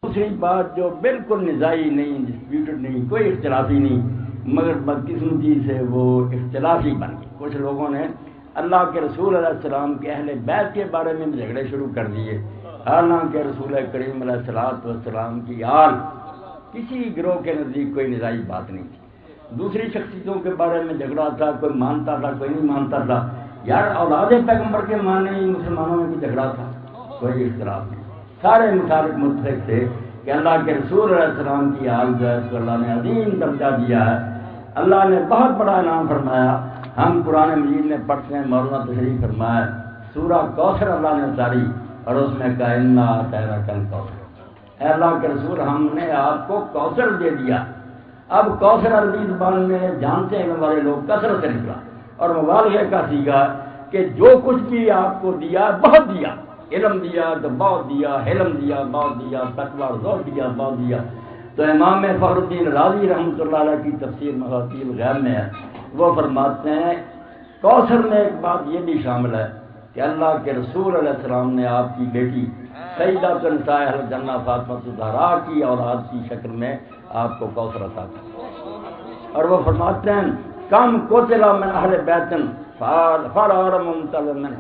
دوسری بات جو بالکل نزاعی نہیں، ڈسپیوٹڈ نہیں، کوئی اختلافی نہیں، مگر بدقسمتی سے وہ اختلافی بن گئی۔ کچھ لوگوں نے اللہ کے رسول علیہ السلام کے اہل بیت کے بارے میں جھگڑے شروع کر دیے، حالانکہ رسول کریم علیہ السلام کی آل کسی گروہ کے نزدیک کوئی نزاعی بات نہیں تھی۔ دوسری شخصیتوں کے بارے میں جھگڑا تھا، کوئی مانتا تھا کوئی نہیں مانتا تھا۔ یار اولاد پیغمبر کے ماننے ہی مسلمانوں میں کوئی جھگڑا تھا، کوئی اختلاف نہیں، سارے مشارک متفق تھے کہ اللہ کے رسول علیہ السلام کی آل جو ہے اس کو اللہ نے عظیم درجہ دیا ہے۔ اللہ نے بہت بڑا انعام فرمایا۔ ہم قرآن مجید میں پڑھتے ہیں، مولانا تشریف فرمایا سورہ کوثر اللہ نے اتاری اور اس میں کہا انا اعطیناک الکوثر، اے اللہ کے رسول ہم نے آپ کو کوثر دے دیا۔ اب کوثر عربی زبان میں جانتے ہیں ہمارے لوگ کثرت سے نکلا اور مبالغے کا سیگا کہ جو کچھ بھی آپ کو دیا بہت دیا، علم دیا تو بہت دیا، حلم دیا بہت دیا، تقوی اور ذوق دیا بہت دیا۔ تو امام فخر الدین رازی رحمۃ اللہ علیہ کی تفسیر مفاتیح الغیب میں ہے، وہ فرماتے ہیں کوثر میں ایک بات یہ بھی شامل ہے کہ اللہ کے رسول علیہ السلام نے آپ کی بیٹی سیدہ نساء اہل جنہ فاطمہ الزہرا کی اولاد کی شکل میں آپ کو کوثر عطا کیا۔ اور وہ فرماتے ہیں کم قتل من اہل بیت فرار ممتل منہ،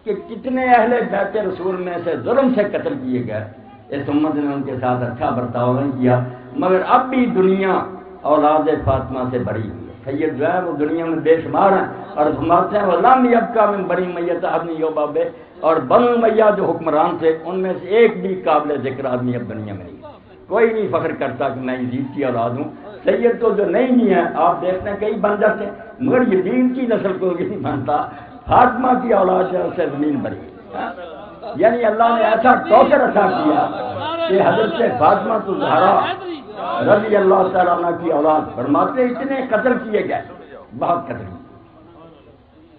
کہ کتنے اہل بیت رسول میں سے ظلم سے قتل کیے گئے، اس امت نے ان کے ساتھ اچھا برتاؤ نہیں کیا، مگر اب بھی دنیا اولاد فاطمہ سے بری ہوئی ہے۔ سید جو ہے وہ دنیا میں بے شمار ہیں، اور فرماتے ہیں وَلَمْ يَبْقَ مِنْ بَنِي اُمَيَّةَ ابْنِ یوبابِ، اور بنو امیہ جو حکمران تھے ان میں سے ایک بھی قابل ذکر آدمی اب دنیا میں نہیں، کوئی نہیں فخر کرتا کہ میں یزید کی اولاد ہوں۔ سید تو جو نہیں بھی ہیں آپ دیکھتے ہیں کئی بن جاتے ہیں، مگر یزید کی نسل کو بھی نہیں مانتا، فاطمہ کی اولاد ہے اس سے زمین بری۔ یعنی اللہ نے ایسا کوثر عطا کیا کہ حضرت فاطمہ الزہرا رضی اللہ تعالیٰ عنہ کی اولاد فرماتے اتنے قتل کیے گئے، بہت قتل کیے،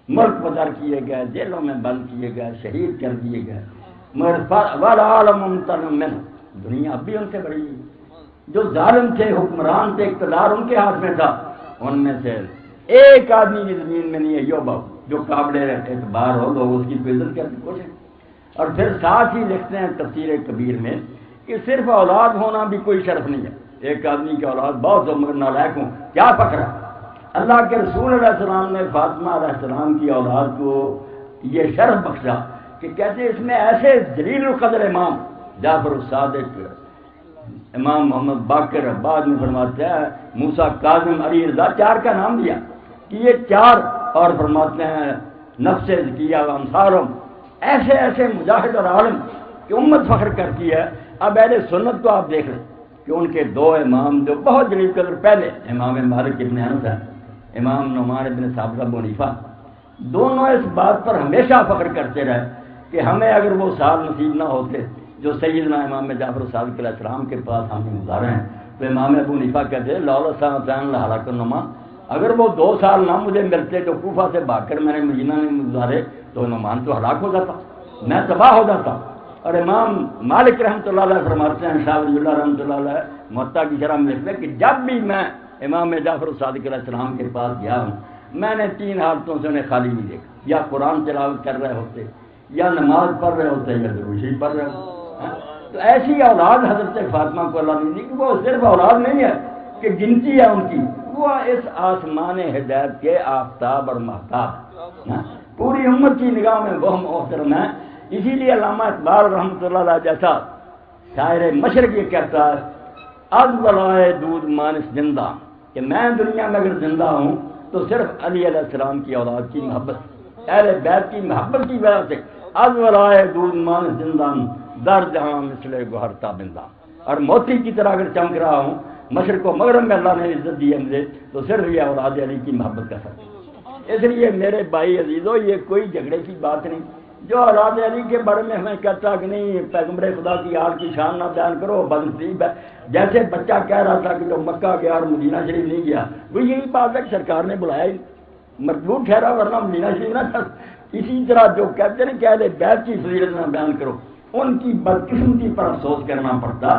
ملک بدر کیے گئے، جیلوں میں بند کیے گئے، شہید کر دیے گئے، مگر وَالْعَالَمُ مُمْتَنٌ مِّنْهُ، دنیا اب بھی ان سے بڑی ہے۔ جو ظالم تھے، حکمران تھے، اقتدار ان کے ہاتھ میں تھا، ان میں سے ایک آدمی کی زمین میں نہیں ہے یوبا جو قابل اعتبار ہو، لوگ اس کی عزت کرنے کی کوشش۔ اور پھر ساتھ ہی لکھتے ہیں تفسیر کبیر میں کہ صرف اولاد ہونا بھی کوئی شرف نہیں ہے، ایک آدمی کی اولاد بہت ہو مگر نالائق ہوں، کیا فخر ہے۔ اللہ کے رسول علیہ السلام نے فاطمہ علیہ السلام کی اولاد کو یہ شرف بخشا کہ کہتے اس میں ایسے جلیل القدر امام جعفر الصادق، امام محمد باقر، بعد میں فرماتے ہیں موسیٰ کاظم، علی رضا، چار کا نام دیا کہ یہ چار، اور فرماتے ہیں نفس زکیہ و انصارم، ایسے ایسے مجاہد اور عالم کہ امت فخر کرتی ہے۔ اب اہل سنت کو آپ دیکھ لیں کہ ان کے دو امام جو بہت جلیل قدر، پہلے امام مالک ابن انس ہے، امام نعمان ابن ثابت ابو حنیفہ، دونوں اس بات پر ہمیشہ فخر کرتے رہے کہ ہمیں اگر وہ سال نصیب نہ ہوتے جو سیدنا امام جعفر صادق علیہ السلام کے پاس ہم نے گزارے ہیں، تو امام ابو حنیفہ کہتے ہیں لولا سنتین لہلاکنہما، اگر وہ 2 سال نہ مجھے ملتے جو کوفہ سے بھاگ کر میں نے مدینہ میں گزارے تو نعمان تو ہلاک ہو جاتا، میں تباہ ہو جاتا۔ اور امام مالک رحمۃ اللہ علیہ فرماتے ہیں، شاہ ولی اللہ رحمۃ اللہ علیہ موطا کی شرح میں لکھتے ہیں کہ جب بھی میں امام جعفر صادق علیہ السلام کے پاس گیا ہوں، میں نے 3 حالتوں سے انہیں خالی نہیں دیکھا، یا قرآن تلاوت کر رہے ہوتے، یا نماز پڑھ رہے ہوتے، یا درود شریف پڑھ رہے ہوتے۔ تو ایسی اولاد حضرت فاطمہ کو اللہ نے دی کہ وہ صرف اولاد نہیں ہے کہ گنتی ہے ان کی، وہ اس آسمان ہدایت کے آفتاب اور مہتاب، پوری امت کی نگاہ میں وہ محترم ہے۔ اسی لیے علامہ اقبال رحمۃ اللہ علیہ جیسا شاعر مشرق یہ کہتا ہے از ولائے دودھ مانس زندہ، کہ میں دنیا میں اگر زندہ ہوں تو صرف علی علیہ السلام کی اولاد کی محبت، اہل بیت کی محبت کی وجہ سے از ولائے دودھ مانس زندہ در جہاں مثل گوہر تابندہ، اور موتی کی طرح اگر چمک رہا ہوں مشرق و مغرب میں اللہ نے عزت دی ہے مجھے، تو صرف یہ اولاد علی کی محبت کا سبب۔ اس لیے میرے بھائی عزیزو یہ کوئی جھگڑے کی بات نہیں۔ جو اولاد علی کے بارے میں ہمیں کہتا کہ نہیں پیغمبر خدا کی آل کی شان نہ بیان کرو بدنصیب ہے، جیسے بچہ کہہ رہا تھا کہ جو مکہ گیا اور مدینہ شریف نہیں گیا، وہ یہی بات ہے کہ سرکار نے بلایا ہی مردود ٹھہرا ورنہ مدینہ شریف نہ تھا۔ اسی طرح جو کہتے ہیں کہ اہل بیت کی فضیلت نہ بیان کرو، ان کی بدقسمتی پر افسوس کرنا پڑتا۔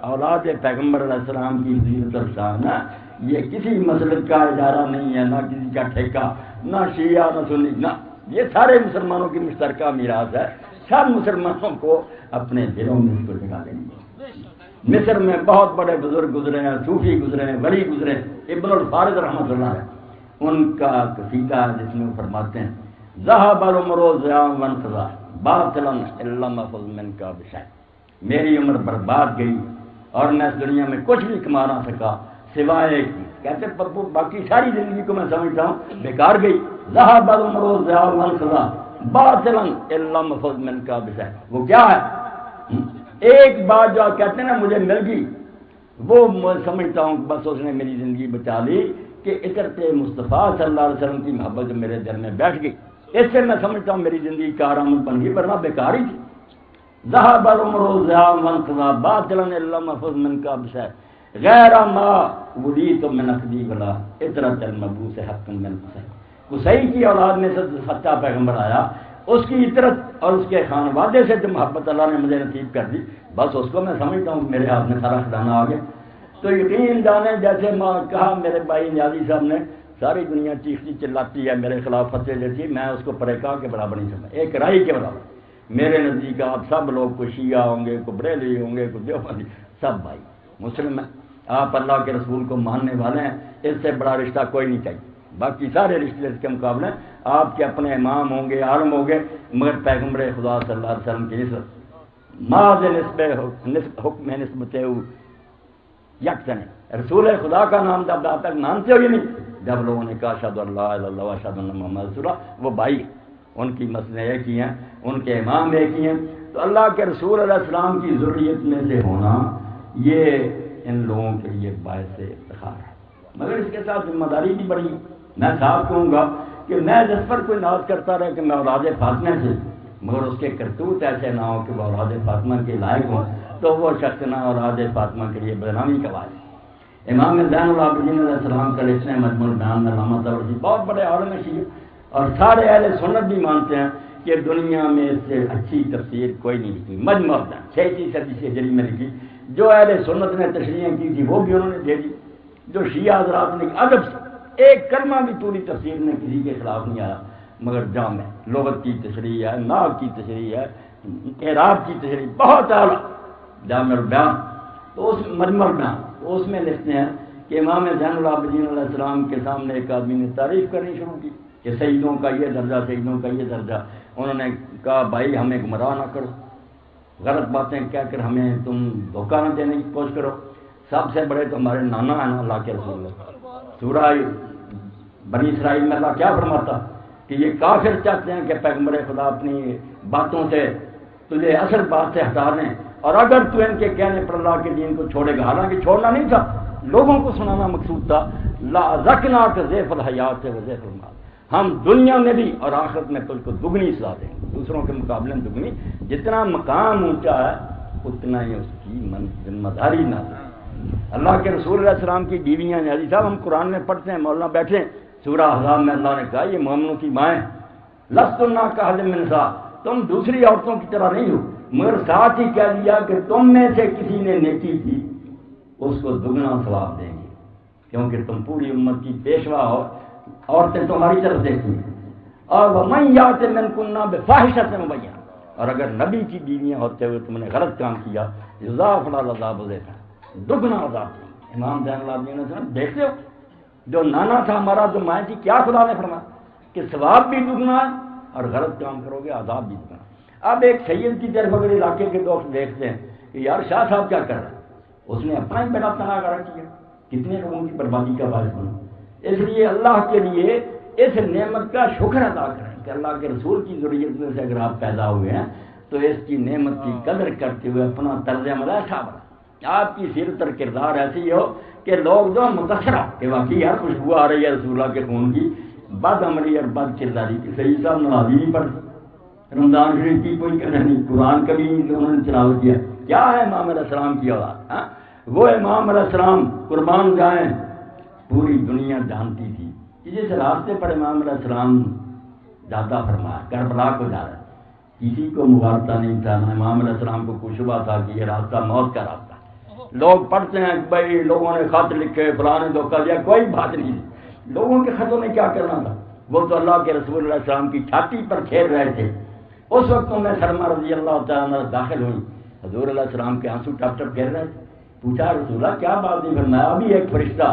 اولاد پیغمبر علیہ السلام کی فضیلت اور شان ہے، یہ کسی مسلک کا ادارہ نہیں ہے، نہ کسی کا ٹھیکہ، نہ شیعہ نہ سنی، نہ، یہ سارے مسلمانوں کی مشترکہ میراث ہے، سب مسلمانوں کو اپنے دلوں میں اس کو جگہ دینی ہے۔ مصر میں بہت بڑے بزرگ گزرے ہیں، صوفی گزرے ہیں، ولی گزرے ہیں، ابن الفارض رحمۃ اللہ علیہ، ان کا قصیدہ ہے جس میں وہ فرماتے ہیں ذهب العمر ضیاء وانقضاء باطلا الا ما فض منك بشيء، میری عمر برباد گئی اور میں اس دنیا میں کچھ بھی کما نہ سکا سوائے ایک چیز، کہتے پپو باقی ساری زندگی کو میں سمجھتا ہوں بیکار گئی، ذهب العمر ضیاء وانقضاء باطلا الا ما فض منك بشيء، وہ کیا ہے؟ ایک بات جو آپ کہتے ہیں نا مجھے مل گئی، وہ میں سمجھتا ہوں بس اس نے میری زندگی بچا لی کہ عطرت مصطفیٰ صلی اللہ علیہ وسلم کی محبت جو میرے دل میں بیٹھ گئی، اس سے میں سمجھتا ہوں میری زندگی کارآمد بن گئی، ورنہ بیکار ہی تھی۔ ذهب العمر ضیاء وانقضاء باطلا الا ما فض منك بشيء غیر ما وليت من اخدی ولا عطرت المبعوث حقا من حسین، حسین کی اولاد میں سے سچا پیغمبر آیا، اس کی عطرت اور اس کے خانوادے سے جو محبت اللہ نے مجھے نصیب کر دی، بس اس کو میں سمجھتا ہوں میرے ہاتھ میں سارا خزانہ آ گیا۔ تو یقین جانے جیسے کہا میرے بھائی نیازی صاحب نے، ساری دنیا چیختی چلاتی ہے میرے خلاف فتوے دیتی، میں اس کو پریکا کے برابر نہیں سمجھا، ایک رائی کے برابر۔ میرے نزدیک آپ سب لوگ کو شیعہ ہوں گے، کو بریلوی ہوں گے، کو دیوبندی، سب بھائی مسلم ہیں، آپ اللہ کے رسول کو ماننے والے ہیں، اس سے بڑا رشتہ کوئی نہیں چاہیے، باقی سارے رشتے اس کے مقابلے آپ کے اپنے امام ہوں گے، عالم ہوں گے، مگر پیغمبر خدا صلی اللہ علیہ وسلم کی نسبت ماذ حکم نسبت یکسن، رسول خدا کا نام جب آپ تک مانتے ہو یا نہیں، جب لوگوں نے کہا اشہد ان لا الہ الا اللہ واشہد ان محمد رسول اللہ، وہ بھائی ان کی مسئلے ایک ہی ہیں، ان کے امام ایک ہی ہیں۔ تو اللہ کے رسول علیہ السلام کی ذریت میں سے ہونا یہ ان لوگوں کے لیے باعث افتخار ہے، مگر اس کے ساتھ ذمہ داری بھی بڑی۔ میں صاحب کہوں گا کہ میں جس پر کوئی ناز کرتا رہے کہ میں اولاد فاطمہ سے، مگر اس کے کرتوت ایسے نہ ہو کہ وہ اولاد فاطمہ کے لائق ہوں، تو وہ شخص نہ اولاد فاطمہ کے لیے بدنامی کا باعث ہے۔ امام زین العابدین علیہ السلام کا لکھنے مجموع البیان میں علامہ طبرسی بہت بڑے عالم شیعہ اور سارے اہل سنت بھی مانتے ہیں کہ دنیا میں اس سے اچھی تفسیر کوئی نہیں لکھی، مجموع البیان 6 صدی سے ہجری میں لکھی، جو اہل سنت نے تشریح کی تھی وہ بھی انہوں نے دے دی، جو شیعہ حضرات نے ادب سے ایک کلمہ بھی پوری تفسیر میں کسی کے خلاف نہیں آیا، مگر جامع لغت کی تشریح ہے، نحو کی تشریح ہے، اعراب کی تشریح بہت اعلیٰ جامع البیان۔ تو اس مجموع البیان تو اس میں لکھتے ہیں کہ امام زین العابدین علیہ السلام کے سامنے ایک آدمی نے تعریف کرنی شروع کی کہ سیدوں کا یہ درجہ، سیدوں کا یہ درجہ۔ انہوں نے کہا بھائی ہمیں گمراہ نہ کرو، غلط باتیں کہہ کر ہمیں تم دھوکہ نہ دینے کی کوشش کرو، سب سے بڑے تو ہمارے نانا ہیں نا اللہ کے رسول اللہ۔ سورہ بنی اسرائیل میں اللہ کیا فرماتا کہ یہ کافر چاہتے ہیں کہ پیغمبر خدا اپنی باتوں سے تجھے اصل بات سے ہٹا دیں، اور اگر تو ان کے کہنے پر اللہ کے دین کو چھوڑے گا، حالانکہ چھوڑنا نہیں تھا، لوگوں کو سنانا مقصود تھا، لا ذکناک ضیف الحیات و ضیف المال، ہم دنیا میں بھی اور آخرت میں تجھ کو دگنی سزا دیں گے، دوسروں کے مقابلے میں دگنی۔ جتنا مقام اونچا ہے اتنا ہی اس کی ذمہ داری نہ ہے۔ اللہ کے رسول علیہ السلام کی بیویاں نیازی صاحب ہم قرآن میں پڑھتے ہیں، مولانا بیٹھے ہیں، سورہ احزاب میں اللہ نے کہا یہ مومنوں کی مائیں، لستن کاحد من النساء، تم دوسری عورتوں کی طرح نہیں ہو، مگر ساتھ ہی کہہ دیا کہ تم میں سے کسی نے نیکی کی اس کو دگنا ثواب دیں گے، کیونکہ تم پوری امت کی پیشوا ہو، عورتیں تمہاری طرف دیکھتی ہیں۔ اور وَمَن یَأْتِ مِنکُنَّ بِفَاحِشَةٍ مُبَیِّنَةٍ، اور اگر نبی کی بیویاں ہوتے ہوئے تم نے غلط کام کیا، یضاعف لها العذاب ضعفین، دگنا عذاب دیں گے۔ امام زین العابدین نے دیکھتے ہو جو نانا تھا ہمارا، جو مائیں تھی، کیا خدا نے فرمایا کہ ثواب بھی دگنا ہے اور غلط کام کرو گے عذاب بھی دگنا۔ اب ایک سید کی طرف اگر علاقے کے دوست دیکھتے ہیں کہ یار شاہ صاحب کیا کر رہے ہیں، اس نے اپنا ہی بڑا تنہا گڑا کیا، کتنے لوگوں کی بربادی کا باعث بنا۔ اس لیے اللہ کے لیے اس نعمت کا شکر ادا کریں کہ اللہ کے رسول کی ذریت میں سے اگر آپ پیدا ہوئے ہیں تو اس کی نعمت کی قدر کرتے ہوئے اپنا طرز عمل ایسا بنا، آپ کی سیرت اور کردار ایسی ہو کہ لوگ جو متاثر ہو کہ واقعی یار خوشبو آ رہی ہے رسول اللہ کے خون کی، بد عملی اور بد کرداری کی صحیح صاحب نمازی نہیں پڑھتی، رمضان شریف کی کوئی نہیں، قرآن کبھی انہوں نے تلاوت کیا، کیا ہے امام علیہ السلام کی اولاد؟ وہ امام علیہ السلام قربان جائیں پوری دنیا جانتی تھی کہ جس راستے پر امام علیہ السلام جاتا فرمایا کربلا کو جا رہا، کسی کو مغالطہ نہیں تھا، نہ امام علیہ السلام کو کوئی شبہ تھا کہ یہ راستہ موت کا راستہ۔ لوگ پڑھتے ہیں کہ بھائی لوگوں نے خط لکھے، فلاں نے دھوکہ دیا، کوئی بات نہیں تھی، لوگوں کے خطوں نے کیا کرنا تھا، وہ تو اللہ کے رسول علیہ السلام کی چھاتی پر کھیل رہے تھے۔ اس وقت میں سلمہ رضی اللہ تعالیٰ عنہ داخل ہوئی، حضور علیہ السلام کے آنسو ٹپ ٹپ گر رہے تھے، پوچھا رسول اللہ کیا بات نہیں؟ فرمایا ابھی ایک فرشتہ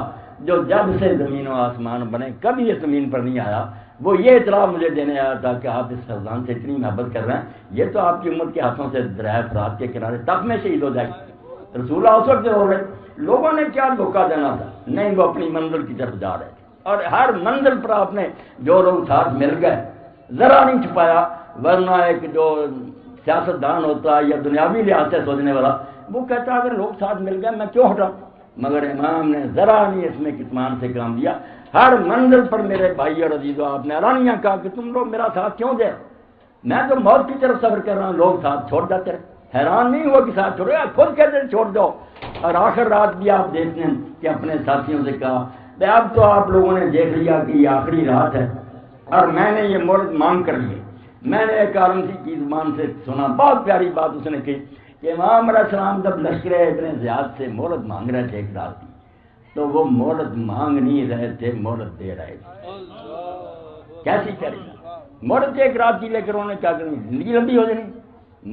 جو جب سے زمین و آسمان بنے کبھی یہ زمین پر نہیں آیا، وہ یہ اطلاع مجھے دینے آیا تھا کہ آپ اس خزان سے اتنی محبت کر رہے ہیں، یہ تو آپ کی امت کے ہاتھوں سے دریائے فرات کے کنارے تب میں شہید ہو جائے گی۔ رسول اللہ اس وقت ہو رہے لوگوں نے کیا دھوکہ دینا تھا؟ نہیں، وہ اپنی منزل کی طرف جا رہے تھے، اور ہر منزل پر آپ نے جو لوگ ساتھ مل گئے ذرا نہیں چھپایا، ورنہ ایک جو سیاستدان ہوتا ہے یا دنیاوی لحاظ سے سوچنے والا وہ کہتا اگر لوگ ساتھ مل گئے میں کیوں ہٹاؤں، مگر امام نے ذرا نہیں اس میں کتمان سے کام دیا۔ ہر منزل پر میرے بھائی اور عزیزوں آپ نے اعلانیہ کہا کہ تم لوگ میرا ساتھ کیوں دے، میں تو موت کی طرف سفر کر رہا ہوں، لوگ ساتھ چھوڑ جاتے رہے، حیران نہیں ہوا کہ ساتھ چھوڑے، خود کہتے ہیں چھوڑ دو۔ اور آخر رات بھی آپ دیکھتے ہیں کہ اپنے ساتھیوں سے کہا اب تو آپ لوگوں نے دیکھ لیا کہ یہ آخری رات ہے اور میں نے یہ مہلت مانگ کر لی۔ میں نے ایک آرمسی کی زبان سے سنا، بہت پیاری بات اس نے کی کہ امام علیہ السلام جب لشکر ابن زیاد سے مہلت مانگ رہے تھے ایک رات کی، تو وہ مہلت مانگ نہیں رہے تھے، مہلت دے رہے تھے۔ کیسی کرے گا مہلت ایک رات کی، لے کر انہوں نے کیا کرنی، زندگی لمبی ہو جانی،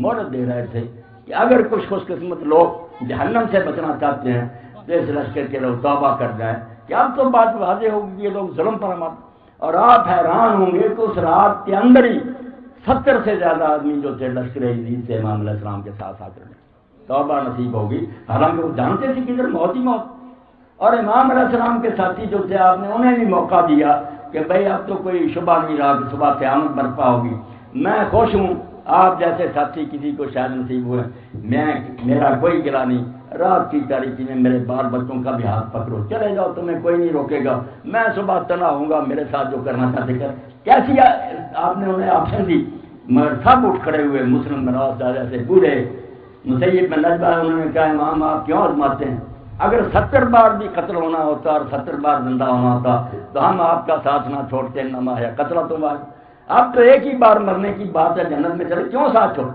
مہلت دے رہے تھے کہ اگر کچھ خوش قسمت لوگ جہنم سے بچنا چاہتے ہیں تو اس لشکر کے لوگ توبہ کر جائیں کہ اب تو بات واضح ہوگی کہ یہ لوگ ظلم پر مت، اور آپ حیران ہوں گے کہ اس رات کے اندر ہی 70 سے زیادہ آدمی جو تھے لشکر عزیز سے امام علیہ السلام کے ساتھ آ کر توبہ نصیب ہوگی، حالانکہ وہ جانتے تھے کہ ادھر موت ہی موت۔ اور امام علیہ السلام کے ساتھی جو تھے آپ نے انہیں بھی موقع دیا کہ بھائی اب تو کوئی شبہ نہیں رہا کہ صبح قیامت برپا ہوگی، میں خوش ہوں آپ جیسے ساتھی کسی کو شاید نصیب ہوئے، میرا کوئی گلا نہیں، رات کی تاریکی میں میرے بال بچوں کا بھی ہاتھ پکڑو، چلے جاؤ، تمہیں کوئی نہیں روکے گا، میں صبح تنا ہوں گا، میرے ساتھ جو کرنا چاہتے کر۔ کیسی آپ نے انہیں آپشن دی، مگر سب اٹھ کھڑے ہوئے، مسلم بنواس دادا سے بوڑھے مسیب بن نجبہ، انہوں نے کہا امام آپ کیوں آزماتے ہیں؟ اگر 70 بار بھی قتل ہونا ہوتا اور 70 بار زندہ ہونا ہوتا تو ہم آپ کا ساتھ نہ چھوڑتے، نہ مایا قتل تو بار، اب تو ایک ہی بار مرنے کی بات ہے، جنت میں چلے، کیوں ساتھ چھوڑ؟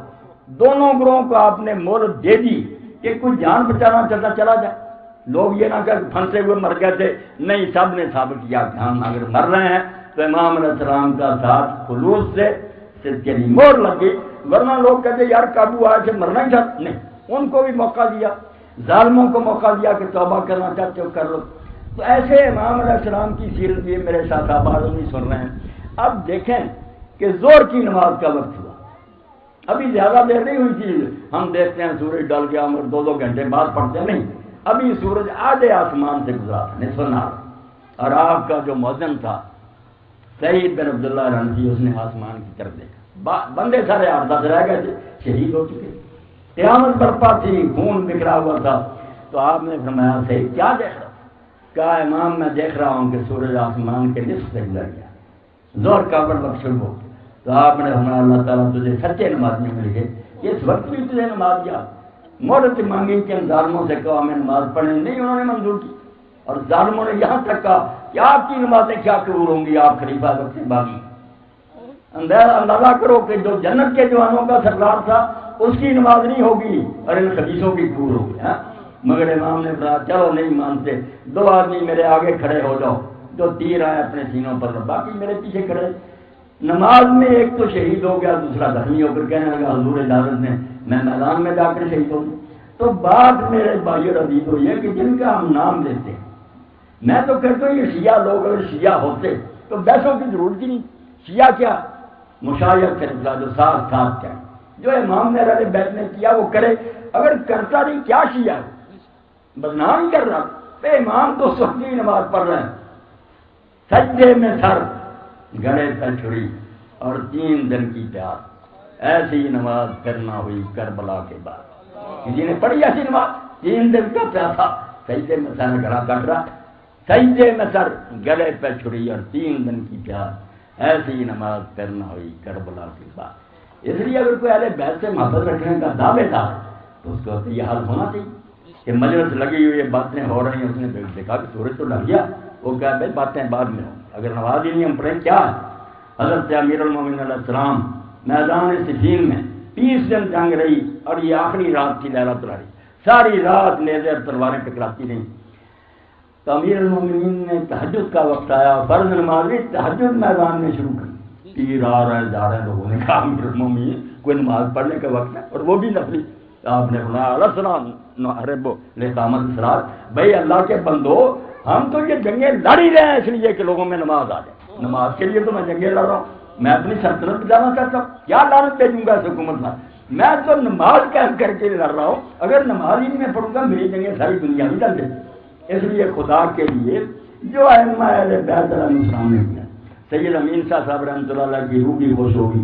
دونوں گروہوں کو آپ نے مہلت دے دی کہ کوئی جان بچانا چلا جائے، لوگ یہ نہ کہ پھنسے ہوئے مر گئے تھے، نہیں، سب نے ثابت کیا کہ ہم اگر مر رہے ہیں تو امام علیہ السلام کا ساتھ خلوص سے صدقے کی مہر لگ گئی، ورنہ لوگ کہتے یار قابو آئے سے مرنا ہی چاہتے، نہیں، ان کو بھی موقع دیا، ظالموں کو موقع دیا کہ توبہ کرنا چاہتے ہو کر لو۔ تو ایسے امام علیہ السلام کی سیرت یہ میرے ساتھ آپ نہیں سن رہے ہیں۔ اب دیکھیں کہ زور کی نماز کا وقت ہوا، ابھی زیادہ دیر نہیں ہوئی تھی، ہم دیکھتے ہیں سورج ڈل گیا اور 2 گھنٹے بعد پڑھتے ہیں، نہیں، ابھی سورج آدھے آسمان سے گزرا تھا، نصف النہار، اور آپ کا جو مؤذن تھا سعید بن عبداللہ الحنفی، اس نے آسمان کی طرف دیکھا، بندے سارے 8-10 رہ گئے تھے، شہید ہو چکے، قیامت برپا تھی، خون بکھرا ہوا تھا، تو آپ نے فرمایا سعید کیا دیکھ رہا؟ کہا امام میں دیکھ رہا ہوں کہ سورج آسمان کے نصف سے گزر گیا، زور کا وقت شروع ہو۔ تو آپ نے فرمایا اللہ تعالیٰ تجھے سچے نمازی مل گئے، اس وقت بھی تجھے نماز دیا، مہلت مانگی کہ ان ظالموں سے کہا میں نماز پڑھنے، نہیں، انہوں نے منظور کی، اور ظالموں نے یہاں تک کہا کہ آپ کی نمازیں کیا قبول ہوں گی، آپ خلیفہ وقت سے باغی، اندازہ کرو کہ جو جنت کے جوانوں کا سردار تھا اس کی نماز نہیں ہوگی اور ان خبیثوں کی قبول ہوگی۔ مگر امام نے کہا چلو نہیں مانتے، 2 آدمی میرے آگے کھڑے ہو جاؤ، جو تیر آئے اپنے سینوں پر، باقی میرے پیچھے کھڑے۔ نماز میں ایک تو شہید ہو گیا، دوسرا زخمی ہو کر کہنے لگا حضور اجازت نے میں میدان میں جا کر شہید ہوں۔ تو بات میرے بھائی اور عزیز ہوئی ہے کہ جن کا ہم نام لیتے ہیں، میں تو کہتا ہوں یہ شیعہ لوگ اگر شیعہ ہوتے تو بحثوں کی ضرورت ہی نہیں، شیعہ کیا مشایعت کا جو ساتھ کیا، جو امام نے اہل بیت نے کیا وہ کرے، اگر کرتا نہیں کیا شیعہ بدنام کر رہا، تو امام تو سختی نماز پڑھ رہے ہیں، سجدے میں سر، گلے پر چھری اور 3 دن کی پیاس، ایسی نماز کرنا ہوئی کربلا کے بعد، کسی نے پڑھی ایسی نماز، 3 دن کا پیاسا، سجدے میں سر گلا کٹ رہا، سجدے میں سر، گلے پہ چھری اور 3 دن کی پیاس، ایسی نماز کرنا ہوئی کربلا کے بعد۔ اس لیے اگر کوئی اہل بیت سے محبت رکھنے کا دعوے دار تو اس کو یہ حال ہونا چاہیے کہ مجلس لگی ہوئی باتیں ہو رہی ہیں، اس نے دیکھا کہ سورج تو لگ گیا، وہ کہا بھائی باتیں بعد میں ہوں، اگر نماز ہی نہیں ہم پڑھیں کیا ہے؟ حضرت امیر المومنین علیہ السلام میدان صفین میں 30 دن جنگ رہی، اور یہ آخری رات تھی لیلۃ القدر، ساری رات نیزے اور تلواریں ٹکراتی رہیں۔ تو امیر المومنین نے تہجد کا وقت آیا، فرض نماز تہجد میدان میں شروع کر، پیر آ رہے ہیں جا رہے ہیں، لوگوں نے کہا امیر المومنین کوئی نماز پڑھنے کا وقت ہے، اور وہ بھی نفلی، آپ نے فرمایا بھائی اللہ کے بندو، ہم تو یہ جنگیں لڑ ہی رہے ہیں اس لیے کہ لوگوں میں نماز آ جائے، نماز کے لیے تو میں جنگیں لڑ رہا ہوں، میں اپنی سلطنت بچانا چاہتا ہوں، کیا لعنت بھیجوں گا اس حکومت میں؟ میں تو نماز قائم کر کے لڑ رہا ہوں، اگر نماز ہی میں پڑھوں گا میری جنگیں ساری دنیا میں چل جائے۔ اس لیے خدا کے لیے جو ائمہ اہل بیت علیہ السلام نے کیا، سید امین صاحب رحمۃ اللہ علیہ کی روح بھی خوش ہوگی۔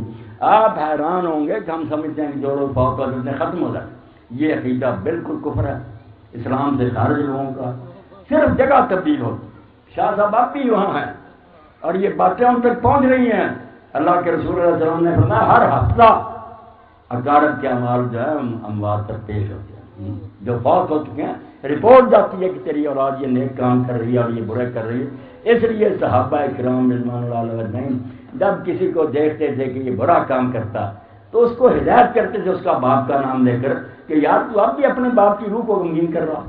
آپ حیران ہوں گے کہ ہم سمجھتے ہیں کہ جو لوگ فوت ہو جاتے ہیں ختم ہو جاتے، یہ عقیدہ بالکل کفر ہے، اسلام سے خارج لوگوں کا، صرف جگہ تبدیل ہو۔ شاہ صاحب آپ بھی وہاں ہیں اور یہ باتیں ان تک پہنچ رہی ہیں۔ اللہ کے رسول علیہ السلام نے فرمایا ہر ہفتہ عقارت کے اعمال جو ہے اموات پر پیش ہوتے ہیں، جو فوت ہو چکے ہیں رپورٹ جاتی ہے کہ تیری اولاد یہ نیک کام کر رہی ہے اور یہ برے کر رہی ہے۔ اس لیے صحابہ کرام رضوان اللہ علیہم جب کسی کو دیکھتے تھے کہ یہ برا کام کرتا تو اس کو ہدایت کرتے تھے اس کا باپ کا نام لے کر کہ یار تو اب بھی اپنے باپ کی روح کو غمگین کر رہا۔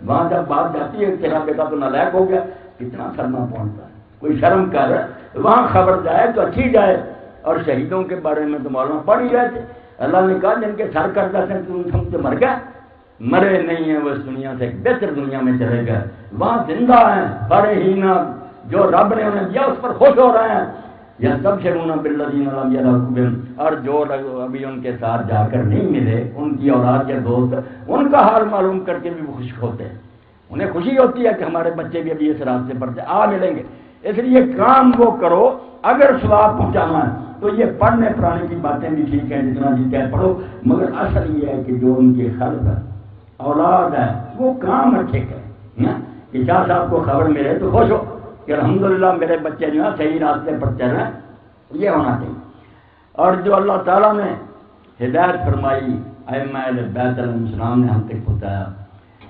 وہاں جب بات جاتی ہے تیرا بیٹا تو نالائق ہو گیا، کتنا سرما پہنچتا ہے، کوئی شرم کر وہاں خبر جائے تو اچھی جائے۔ اور شہیدوں کے بارے میں تو معلوم پڑھ ہی رہے تھے، اللہ نے کہا جن کے سر کر جاتے ہیں تم سمجھ مر گئے، مرے نہیں ہیں وہ اس دنیا سے ایک بہتر دنیا میں چلے گئے، وہاں زندہ ہیں، بڑے ہی نہ جو رب نے انہیں دیا اس پر خوش ہو رہے ہیں۔ یا سب شرونا بالذین لم یلحقوا بہم، اور جو لوگ ابھی ان کے ساتھ جا کر نہیں ملے، ان کی اولاد یا دوست، ان کا حال معلوم کر کے بھی وہ خوش ہوتے ہیں، انہیں خوشی ہوتی ہے کہ ہمارے بچے بھی ابھی اس راستے پر آ ملیں گے۔ اس لیے کام وہ کرو، اگر ثواب پہنچانا ہے تو یہ پڑھنے پڑھانے کی باتیں بھی ٹھیک ہیں، جتنا جی چاہے پڑھو، مگر اصل یہ ہے کہ جو ان کی خلق ہے، اولاد ہے، وہ کام اچھے کریں۔ کہ شاہ صاحب کو خبر ملے تو خوش ہو کہ الحمدللہ میرے بچے جو ہیں صحیح راستے پر چل رہے ہیں، یہ ہونا چاہیے۔ اور جو اللہ تعالیٰ نے ہدایت فرمائی ائمہ اہل بیت علیہ السلام نے ہم تک پہنچایا،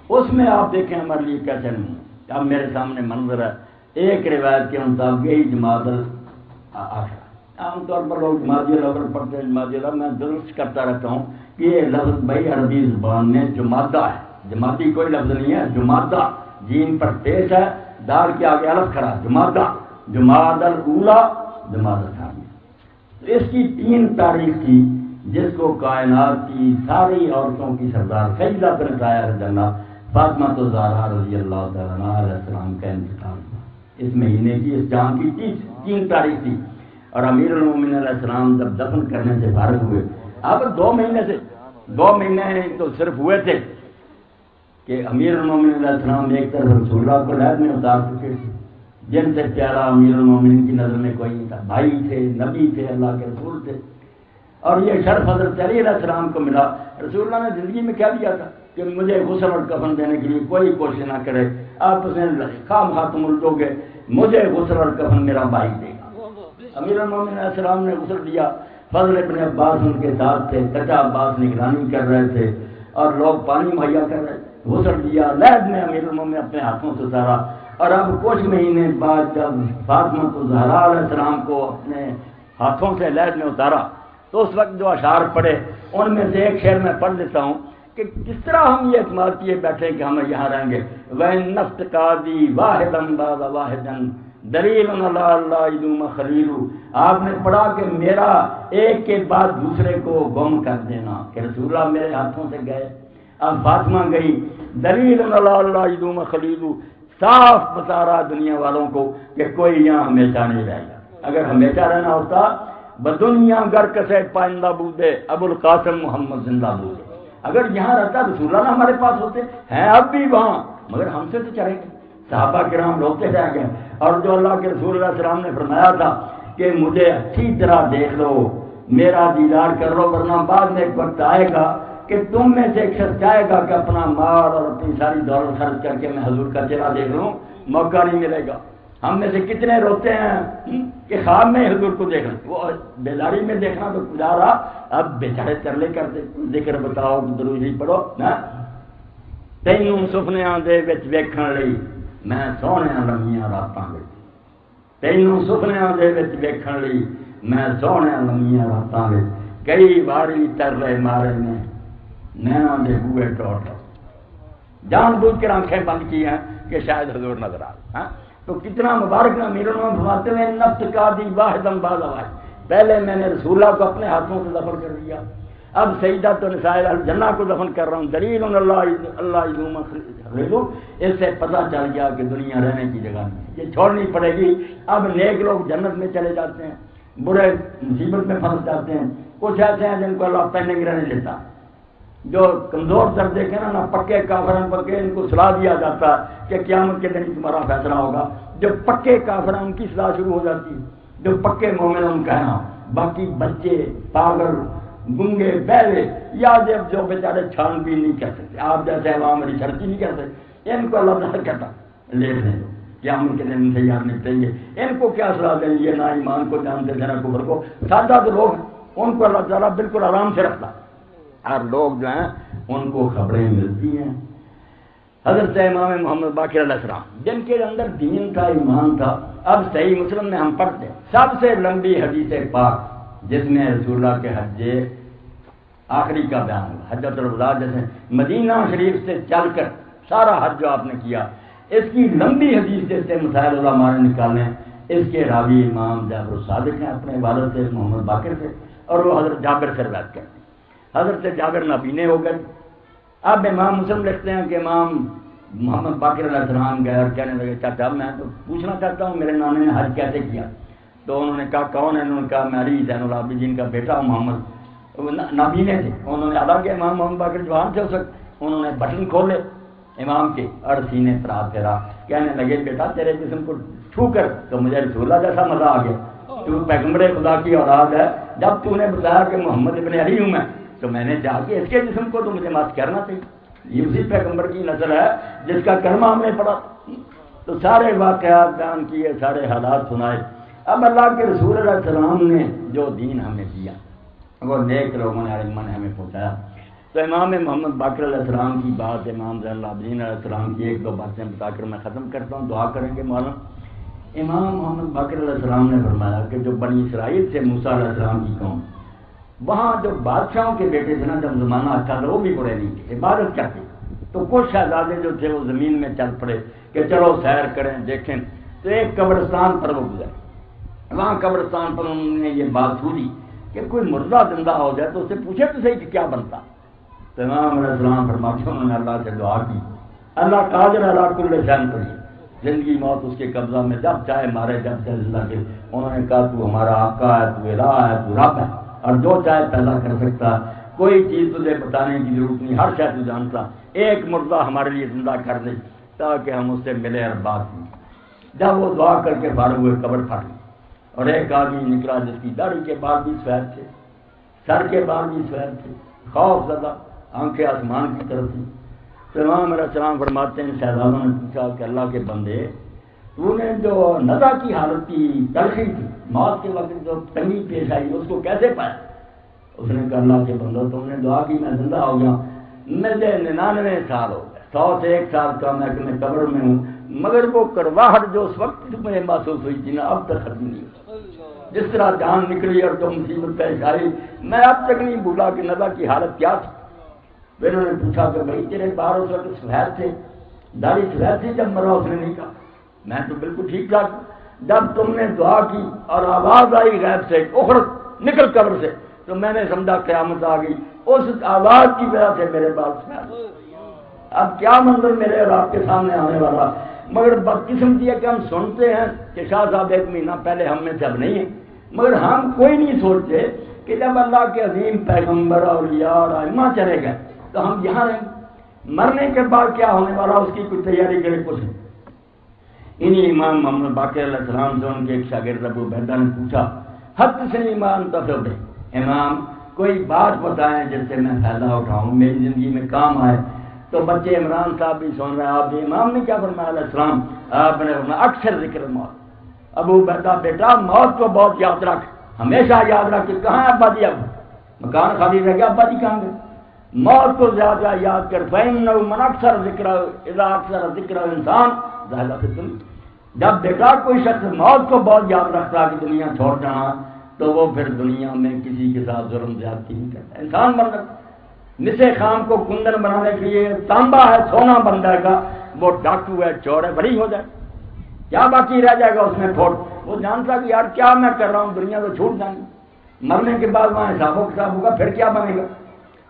اس میں آپ دیکھیں ہمارے لیے کیسے نہیں۔ اب میرے سامنے منظر ہے، ایک روایت کے مطابق یہی جماعت الآخرہ، عام طور پر لوگ جماعت الاول پڑھتے ہیں، جماعت الاول میں درست کرتا رہتا ہوں کہ یہ لفظ بھائی عربی زبان میں جمادہ ہے، جماعتی کوئی لفظ نہیں ہے، جمادہ جیم پر پیش ہے، دال کے آگے الف کھڑا، جمادہ، جماد الاولیٰ، جماد الثانیہ۔ اس کی 3 تاریخ تھی جس کو کائنات کی ساری عورتوں کی سردار سیدہ بنت رضی اللہ فاطمہ الزہرا رضی اللہ تعالیٰ عنہا علیہ السلام کا انتقال ہوا۔ اس مہینے کی اس جام کی 3 تاریخ تھی، اور امیر المومنین علیہ السلام جب دفن کرنے سے فارغ ہوئے، اب 2 مہینے تو صرف ہوئے تھے کہ امیر المومنین علیہ السلام ایک طرف رسول اللہ کو لحد میں اتار چکے تھے، جن سے پیارا امیر المومنین کی نظر میں کوئی نہیں تھا، بھائی تھے، نبی تھے، اللہ کے رسول تھے۔ اور یہ شرف حضرت علی علیہ السلام کو ملا۔ رسول اللہ نے زندگی میں کیا دیا تھا کہ مجھے غسل اور کفن دینے کے لیے کوئی کوشش نہ کرے، آپ اسے خام خاتم الٹو گے، مجھے غسل اور کفن میرا بھائی دے گا۔ امیر المومنین علیہ السلام نے غسل دیا، فضل ابن عباس ان کے ساتھ تھے، چچا عباس نگرانی کر رہے تھے اور لوگ پانی مہیا کر رہے تھے، غسل دیا، لحد میں امیر المومنین اپنے ہاتھوں سے اتارا۔ اور اب کچھ مہینے بعد جب فاطمہ الزہرا علیہ السلام کو اپنے ہاتھوں سے لحد میں اتارا تو اس وقت جو اشعار پڑھے ان میں سے ایک شعر میں پڑھ لیتا ہوں کہ کس طرح ہم یہ اعتماد کیے بیٹھے کہ ہم یہاں رہیں گے۔ وَإِن نَفْتَقَادِي وَاحِدًا بَعْدَ وَاحِدًا دَلِيلٌ عَلَىٰ أَلَّا يَدُومَ خَلِيلُ۔ آپ نے پڑھا کہ میرا ایک کے بعد دوسرے کو گم کر دینا، کہ رسول اللہ میرے ہاتھوں سے گئے، اب فاطمہ گئی، دلیل علی اللہ یدوم خلیل، صاف بتا رہا دنیا والوں کو کہ کوئی یہاں ہمیشہ نہیں رہے گا۔ اگر ہمیشہ رہنا ہوتا بدنیا گر کسے پائندہ بودے ابو القاسم محمد زندہ بودے، اگر یہاں رہتا رسول اللہ ہمارے پاس ہوتے ہیں اب بھی وہاں، مگر ہم سے تو چلے گئے۔ صحابہ کرام روتے رہ گئے، اور جو اللہ کے رسول اللہ علیہ السلام نے فرمایا تھا کہ مجھے اچھی طرح دیکھ لو، میرا دیدار کر لو، ورنہ بعد میں ایک وقت آئے گا کہ تم میں سے ایک شخص چاہے گا کہ اپنا مال اور اپنی ساری دولت خرچ کر کے میں حضور کا چہرہ دیکھ لوں، موقع نہیں ملے گا۔ ہم میں سے کتنے روتے ہیں کہ خواب میں حضور کو دیکھ لیں، وہ بیداری میں دیکھنا تو گزارا، اب بیچارے ترلے کرتے، ذکر بتاؤ، درود ہی پڑھو نا۔ تینوں سپنیاں دے وچ ویکھن لئی میں سوہنیاں لمیاں راتاں وچ، تینوں سپنیاں دے وچ ویکھن لئی میں سوہنیاں لمیاں راتاں وچ، کئی باری ترلے مارے نے نینا دے بوئے ٹوٹ، جان بوجھ کر آنکھیں بند کی ہیں کہ شاید حضور نظر آ۔ تو کتنا مبارک نا امیر المومنین فرماتے ہیں نفس کا دی واحدم بعد واحد، پہلے میں نے رسول اللہ کو اپنے ہاتھوں سے دفن کر دیا، اب سیدۃ النساء الجنہ کو دفن کر رہا ہوں، دلیل اللہ خریدو، اس سے پتہ چل گیا کہ دنیا رہنے کی جگہ نہیں، یہ چھوڑنی پڑے گی۔ اب نیک لوگ جنت میں چلے جاتے ہیں، برے مصیبت میں پھنس جاتے ہیں، کچھ ایسے ہیں جن کو اللہ پہنے گرہ نہیں دیتا، جو کمزور درجے کے نا پکے کافران پکے، ان کو صلاح دیا جاتا ہے کہ قیامت کے دن تمہارا فیصلہ ہوگا۔ جو پکے کافران ان کی صلاح شروع ہو جاتی ہے، جو پکے مومن ان کا ہے، باقی بچے پاگل گنگے بہرے یا جب جو بیچارے چھان بھی نہیں کر سکتے، آپ جیسے عوام میری شرطی نہیں کر سکتے، ان کو اللہ تعالیٰ کہتا لیٹ نہیں دو، قیامت کے دن سے یاد نپٹیں گے، ان کو کیا صلاح دیں گے؟ نہ ایمان کو جانتے تھے نہ کفر کو، سادہ تو لوگ ان کو اللہ تعالیٰ بالکل آرام سے رکھتا، اور لوگ جو ہیں ان کو خبریں ملتی ہیں۔ حضرت امام محمد باقر علیہ السلام جن کے اندر دین تھا، ایمان تھا، اب صحیح مسلم میں ہم پڑھتے ہیں سب سے لمبی حدیث پاک جس میں رسول اللہ کے حج آخری کا بیان ہوا، حجۃ الوداع، جیسے مدینہ شریف سے چل کر سارا حج جو آپ نے کیا، اس کی لمبی حدیث جس سے مسائل علماء نے نکالے، اس کے راوی امام جعفر الصادق ہیں اپنے والد سے محمد باقر سے، اور وہ حضرت جابر سے روایت کرتے ہیں۔ حضرت جابر نابینے ہو گئے، اب امام مسلم لکھتے ہیں کہ امام محمد باقر علیہ السلام گئے اور کہنے لگے چاچا میں تو پوچھنا چاہتا ہوں میرے نانے نے حج کیسے کیا؟ تو انہوں نے کہا کون ہے؟ انہوں نے کہا میں علی زین العابدین کا بیٹا ہوں محمد، نابینے تھے، انہوں نے حالانکہ امام محمد باقر جوان تھے اس وقت، انہوں نے بٹن کھولے امام کے اور سینے پر ہاتھ پھیرا، کہنے لگے بیٹا تیرے جسم کو چھو کر تو مجھے رسول اللہ جیسا مزہ آ گیا، تو پیغمبر خدا کی اولاد ہے، جب تو نے بتایا کہ محمد ابن علی ہوں میں، تو میں نے جا کے اس کے جسم کو تو مجھے مات کرنا چاہیے، یہ اسی پیغمبر کی نسل ہے جس کا کلمہ ہم نے پڑھا۔ تو سارے واقعات بیان کیے، سارے حالات سنائے۔ اب اللہ کے رسول علیہ السلام نے جو دین ہمیں دیا وہ نیک لوگوں نے علماء نے ہمیں پہنچایا۔ تو امام محمد باقر علیہ السلام کی بات، امام زین العابدین علیہ السلام کی ایک دو باتیں بتا کر میں ختم کرتا ہوں، دعا کریں گے مولانا۔ امام محمد باقر علیہ السلام نے فرمایا کہ جو بنی اسرائیل سے موسیٰ علیہ السلام کی قوم، وہاں جو بادشاہوں کے بیٹے تھے نا، جب زمانہ اچھا تھا وہ بھی بڑے نہیں تھے، عبادت کرتے، تو کچھ شہزادے جو تھے وہ زمین میں چل پڑے کہ چلو سیر کریں دیکھیں، تو ایک قبرستان پر وہ گزرے، وہاں قبرستان پر انہوں نے یہ بات سنی کہ کوئی مردہ زندہ ہو جائے تو اس سے پوچھے تو صحیح کہ کیا بنتا۔ تو امام علیہ السلام فرماتے انہوں نے اللہ سے دعا کی، اللہ قادر علی کل شیء قدیر، زندگی موت اس کے قبضہ میں، جب چاہے مارے جب چاہے زندہ کرے۔ انہوں نے کہا تو ہمارا آقا ہے، تو الہ ہے، تو رب ہے، اور جو چاہے پیدا کر سکتا، کوئی چیز تجھے بتانے کی ضرورت نہیں، ہر شے تو جانتا، ایک مردہ ہمارے لیے زندہ کر دے تاکہ ہم اس سے ملے اور بات ہوئی۔ جب وہ دعا کر کے فارغ ہوئے قبر پھٹ گئی اور ایک آدمی نکلا جس کی داڑھی کے بال بھی سفید تھے، سر کے بال بھی سفید تھے، خوف زدہ، آنکھیں آسمان کی طرف تھیں۔ تو امام علیہ السلام فرماتے ہیں شہزادوں نے پوچھا کہ اللہ کے بندے تو نے جو نزا کی حالت کی تلخی تھی، موت کے وقت جو تنگی پیش آئی اس کو کیسے پایا؟ اس نے کہا اللہ کے بندو تم نے دعا کی میں زندہ ہو گیا، مجھے 99 سال ہو گئے، 100 سے 1 سال کا میں قبر میں ہوں، مگر وہ کڑواہٹ جو اس وقت مجھے محسوس ہوئی تھی نا اب تک ختم نہیں ہوئی، جس طرح جان نکلی اور جو مصیبت پیش آئی میں اب تک نہیں بھولا کہ نزا کی حالت کیا تھی۔ پھر انہوں نے پوچھا کہ بھائی تیرے بال اس وقت سفید تھے، داڑھی سفید تھی جب مرا؟ اس نے نہیں کہا میں تو بالکل ٹھیک ٹھاک، جب تم نے دعا کی اور آواز آئی غیب سے اخرج نکل قبر سے، تو میں نے سمجھا قیامت آ گئی، اس آواز کی وجہ سے میرے بال سفید۔ اب کیا منظر میرے اور آپ کے سامنے آنے والا، مگر بدقسمتی ہے کہ ہم سنتے ہیں کہ شاہ صاحب 1 مہینہ پہلے ہم میں سے اب نہیں ہیں، مگر ہم کوئی نہیں سوچتے کہ جب اللہ کے عظیم پیغمبر اولیاء اور ائمہ چلے گئے تو ہم یہاں رہیں، مرنے کے بعد کیا ہونے والا اس کی کوئی تیاری کرے کچھ نہیں۔ انہی امام محمد باقر علیہ السلام سے ان کے ایک شاگرد ابو عبیدہ نے پوچھا حد سے ایمان تصور امام کوئی بات بتائیں جس سے میں فائدہ اٹھاؤں، میری زندگی میں کام آئے۔ تو بچے عمران صاحب بھی سن رہے ہیں، آپ بھی، امام نے کیا فرمایا علیہ السلام، آپ نے فرمایا اکثر ذکر موت، ابو عبیدہ بیٹا موت کو بہت یاد رکھ، ہمیشہ یاد رکھ کہ کہاں ہے ابا جی، اب مکان خالی رہ گیا، ابا جی کہاں گئے، موت کو زیادہ یاد کر، فإنه من اکثر ذکر اذا اکثر ذکر انسان زاہد فی الدنیا، جب بیٹا کوئی شخص موت کو بہت یاد رکھتا کہ دنیا چھوڑ جانا تو وہ پھر دنیا میں کسی کے ساتھ ظلم زیادتی نہیں کرتا۔ انسان بن نسے خام کو کندن بنانے کے لیے تانبا ہے سونا بن جائے گا، وہ ڈاکو ہے چور ہے بری ہو جائے، کیا باقی رہ جائے گا اس میں پھوٹ؟ وہ جانتا کہ یار کیا میں کر رہا ہوں، دنیا تو چھوٹ جائیں گی، مرنے کے بعد وہاں حساب و کتاب ہوگا، پھر کیا بنے گا؟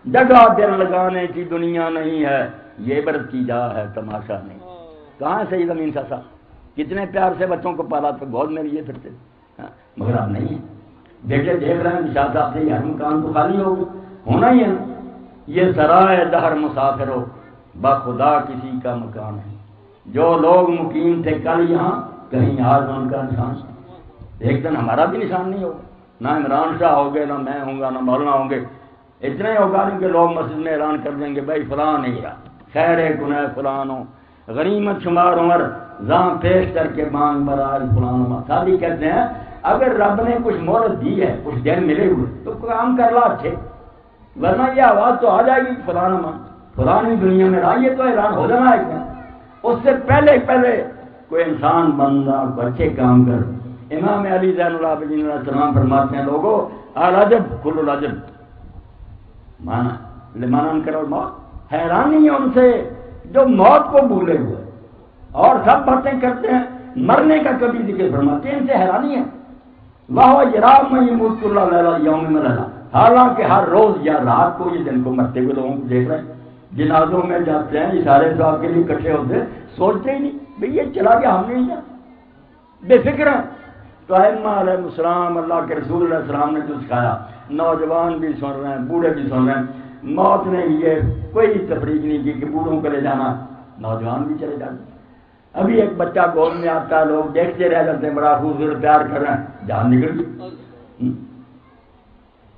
جگہ دل لگانے کی دنیا نہیں ہے، یہ عبرت کی جا ہے تماشا نہیں۔ کہاں سے یہ زمین سسا؟ کتنے پیار سے بچوں کو پالا تو گود میں لیے پھرتے، مگر اب نہیں ہے۔ بیٹے دیکھ رہے ہیں شاہ صاحب سے یہ مکان تو خالی ہونا ہی ہے نا۔ یہ سرائے دہر مسافر ہو بخدا کسی کا مکان ہے، جو لوگ مقیم تھے کل یہاں کہیں آج ان کا نشان، ایک دن ہمارا بھی نشان نہیں ہوگا، نہ عمران شاہ ہوگے، نہ میں ہوں گا، نہ مولانا ہوں گے۔ اتنا ہی ہوگا کہ لوگ مسجد میں اعلان کر دیں گے بھائی فلاں نہیں رہا، خیر گنہ فلاں ہو، غنیمت شمار عمر زاں پیش کر کے مانگ برائے فلاں شادی کہتے ہیں۔ اگر رب نے کچھ مہلت دی ہے، کچھ دن ملے ہوئے تو کام کر لا اچھے، ورنہ یہ آواز تو آ جائے گی فلاں فلانی دنیا میں رہا، یہ تو اعلان ہو جانا ہے۔ اس سے پہلے کوئی انسان بندہ اچھے کام کر۔ امام علی زین العابدین علیہ السلام فرماتے ہیں لوگوں العجب کل العجب مانا لمن انکر الموت، حیرانی ہے ان سے جو موت کو بھولے ہوئے اور سب باتیں کرتے ہیں، مرنے کا کبھی ذکر فرماتے ہیں، ان سے حیرانی ہے۔ واہ یرام میں یموت کل لیلہ یوم مللا، حالانکہ ہر روز یا رات کو یہ دن کو مرتے ہوئے لوگوں کو دیکھ رہے ہیں، جنازوں میں جاتے ہیں اشارے صاحب کے لیے اکٹھے ہوتے ہیں، سوچتے ہی نہیں بھئی یہ چلا گیا ہم نہیں جا، بے فکر ہیں۔ تو ائمہ علیہ السلام، اللہ کے رسول علیہ السلام نے جو سکھایا، نوجوان بھی سن رہے ہیں، بوڑھے بھی سن رہے ہیں۔ موت نے یہ کوئی تفریق نہیں کی کہ بوڑھوں کو لے جانا، نوجوان بھی چلے جاتے۔ ابھی ایک بچہ گود میں آتا ہے، لوگ دیکھتے رہ جاتے ہیں، بڑا خوبصورت پیار کر رہے ہیں، جان نکل گئی۔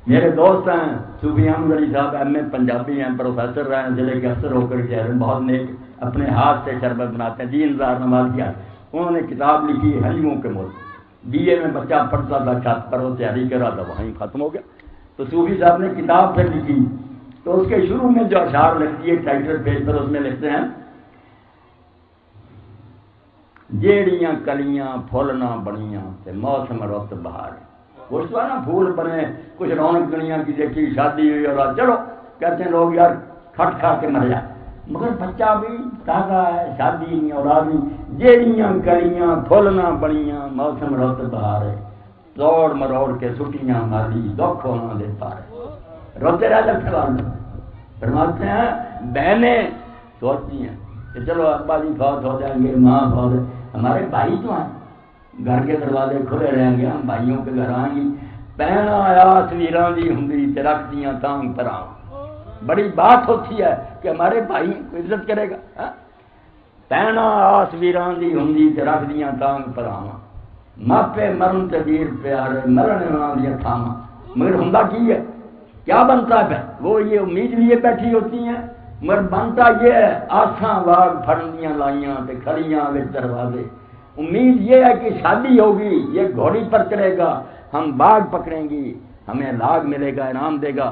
میرے دوست ہیں صوفی احمد علی صاحب، ایم اے پنجابی ہیں، پروفیسر رہے ہیں، ضلع کے افسر ہو کر گئے ہیں، بہت نیک، اپنے ہاتھ سے شربت بناتے ہیں، 3000 نماز کیا۔ انہوں نے کتاب لکھی حلیموں کے ملک، بی اے میں بچہ پڑھتا تھا، چھت پر وہ تیاری کر رہا تھا، وہیں ختم ہو گیا۔ تو صوفی صاحب نے کتاب پھر لکھی، تو اس کے شروع میں جو اشعار لکھتی ہے ٹائٹل پیج پر، اس میں لکھتے ہیں جیڑیاں کلیاں پھول نہ بنیاں تے موسم رت بہار۔ کچھ تو ہے نا پھول بنے، کچھ رونق دنیا کی دیکھی، شادی ہوئی اور چلو کہتے ہیں لوگ یار کھٹ کھا کے مر جائے، مگر بچہ بھی تازہ ہے، شادی نہیں اولاد نہیں۔ جیڑیاں کلیاں پھول نہ بنیاں موسم رت بہار، توڑ مروڑ کے سٹیاں ماری دکھ ہونا دے پارے، روتے رہ جاتے والے۔ فرماتے ہیں بہنیں سوچتی ہیں کہ چلو ابا جی فوت ہو جائیں گے، ماں فوت، ہمارے بھائی تو ہیں، گھر کے دروازے کھلے رہیں گے، ہم بھائیوں کے گھر آئیں گی۔ پہنا آیا سویراں دی ہندی تے رکھ دیاں تانگ پراں، بڑی بات ہوتی ہے کہ ہمارے بھائی کو عزت کرے گا۔ پہنا آس ویراں دی ہندی تے رکھ دیاں تانگ پراں، ماپے مرن تے ویر پیارے مرن انہاں دی تھاواں، مگر ہوندا کی ہے، کیا بنتا ہے؟ وہ یہ امید لیے بیٹھی ہوتی ہیں، مگر بنتا یہ ہے آساں واگ پھڑنیاں لائیاں تے کھڑیاں وچ دروازے۔ امید یہ ہے کہ شادی ہوگی، یہ گھوڑی پر چڑھے گا، ہم باغ پکڑیں گی، ہمیں لاگ ملے گا، انعام دے گا۔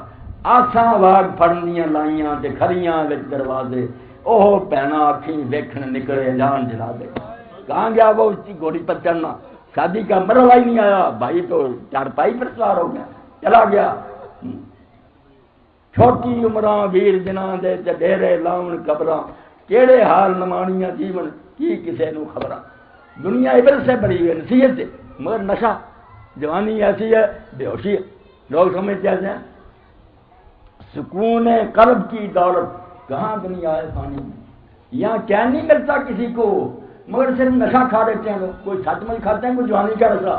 آساں واگ پھڑنیاں لائیاں تے کھڑیاں وچ دروازے، اوہ پہنا اکھیں ویکھن نکلے جان جلا دے۔ کہاں گیا وہ گھوڑی پر چڑھنا؟ شادی کا مرحلہ ہی نہیں آیا، بھائی تو چارپائی پر سوار ہو گیا، چلا گیا۔ چھوٹی عمراں ویر جناں دے ڈیرے لاؤن قبراں، کیڑے حال نمانیاں جیون کی کسے نو خبراں۔ دنیا عبرت سے بڑی ہے، نصیحت سے، مگر نشہ، جوانی ایسی ہے، بے ہوشی ہے۔ لوگ سمجھتے ہیں سکون قلب کی دولت کہاں دنیا ہے فانی میں، یہاں کیا نہیں ملتا کسی کو، مگر صرف نشہ کھا لیتے ہیں لوگ، کوئی سچ مچ کھاتے ہیں، کوئی جوانی کا نشہ۔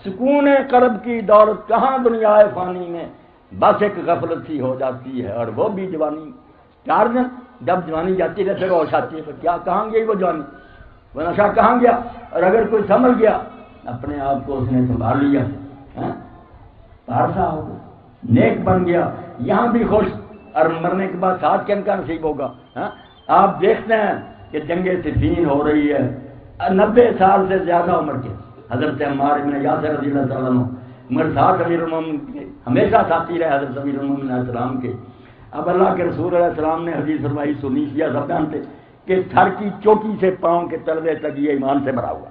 سکون قلب کی دولت کہاں دنیا ہے فانی میں، بس ایک غفلت سی ہو جاتی ہے اور وہ بھی جوانی۔ 4 دن جب جوانی جاتی ہے پھر ہوش آتی ہے، پھر کیا کہاں گئی وہ جوانی، وہ نشہ کہاں گیا؟ اور اگر کوئی سمجھ گیا اپنے آپ کو اس نے سنبھال لیا، پارسا ہو گیا، نیک بن گیا، یہاں بھی خوش، اور مرنے کے بعد ساتھ کن کا نصیب ہوگا۔ آپ دیکھتے ہیں کہ جنگ صفین ہو رہی ہے، 90 سال سے زیادہ عمر کے حضرت عمار بن یاسر رضی اللہ تعالیٰ عنہ، مگر ساتھ امیر المومنین کے ہمیشہ ساتھی رہے حضرت امیر المومنین علیہ السلام کے۔ اب اللہ کے رسول علیہ السلام نے حدیث فرمائی، سنی شیعہ سب جانتے کہ سر کی چوٹی سے پاؤں کے تلوے تک یہ ایمان سے بھرا ہوا